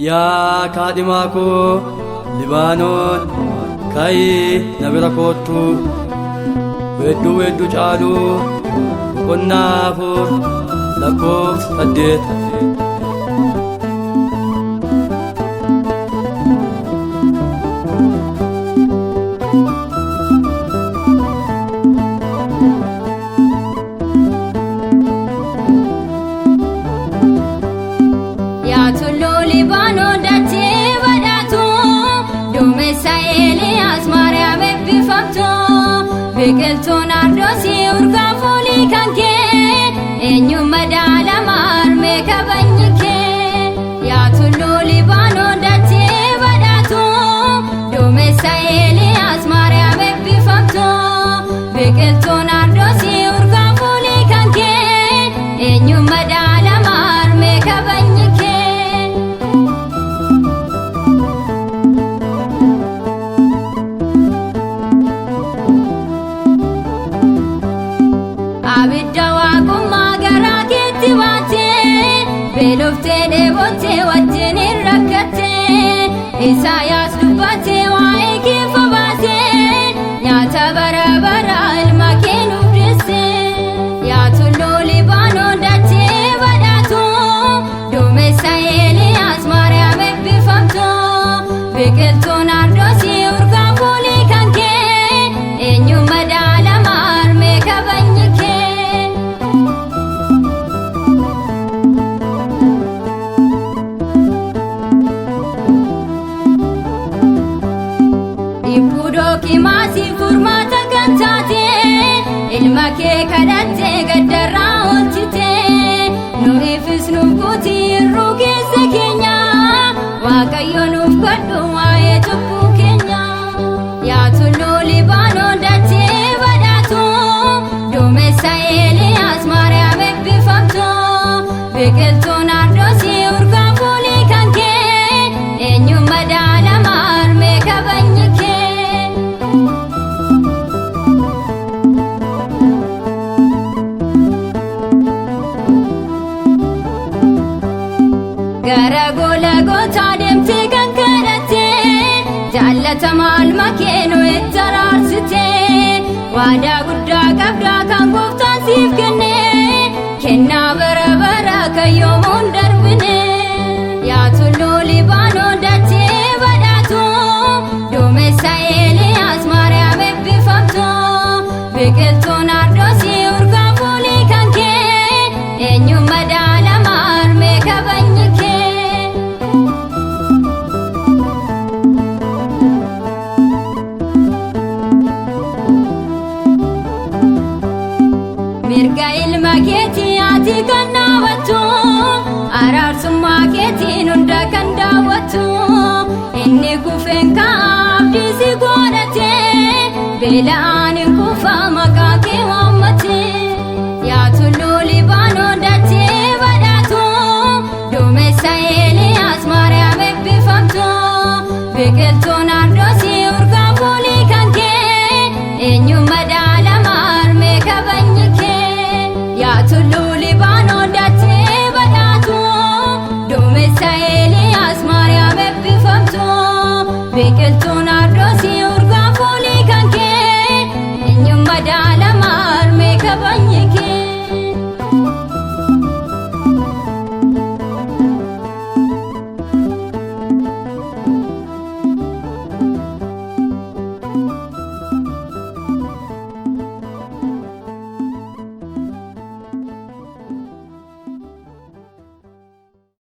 Yaa kaadhimaa koo Libaanoon ka'ii na bira koottu weedduu caalu boqonnaa 4 lakkoofsa 8. Biqiltuun ardoosii urgaa foolii kan kee eenyummaa madaala marmee kabajni kee yaa tulluu Libaanoon dachee badhaatu duumessa Eeliyaas Maariyaam eebbifamtu. Biqiltuun ardoosii urgaa foolii kan kee eenyummaa madaala marmee kabajni kee. Abidda waaqummaa garaa keetti baatee beeloftee dheebottee wajjin hin rakkattee Isaayaas dubbatee waa'ee kee baasee nyaata bara baraa ilma kee nuuf deessee yaa tulluu Libaanoon dachee badhaatu duumessa Eeliyaas Maariyaam eebbifamtu. Biqiltuun ardoosii urgaa foolii kan kee eenyummaa madaala marmee kabajni kee. Maasii furmaata kan taate ilma kee kadhattee gaddarraa oolchitee nuufis nuuf guutii irruu keessa keenya Waaqayyo nuuf kadhu waa'ee cubbuu keenya yaa tulluu Libaanoon dachee badhaatu duumessa Eeliyaas Maariyaam eebbifamtu. Biqiltuun ardoosii urgaa foolii kan kee eenyummaa madaala marmee kabajni kee. Gara Golgootaa deemtee kan kadhattee jaallatamaa ilma kee nu itti araarsitee waadaa guddaa qabdaa kan Gooftaan siif kennee kennaa bara baraa kan yoomuu hin darbine yaa tulluu Libaanoon dachee badhaatu duumessa Eeliyaas Maariyaam eebbifamtu. Biqiltuun ardoosii urgaa foolii kan kee eenyummaa madaala marmee kabajni kee. Mirga ilma keetii ati kan daawwattu araarsummaa keetiin hunda kan daawwattu inni kufeen abdii si godhatee beela'aan hin kufa maqaa kee waammatee yaa tulluu Libaanoon dachee badhaatu duumessa Eeliyaas Maariyaam eebbifamtu. Biqiltuun ardoosii urgaa foolii kan kee eenyummaa madaala marmee kabajni kee yaa tulluu Libaanoon dachee badhaatu duumessa Eeliyaas Maariyaam eebbifamtu. Biqiltuun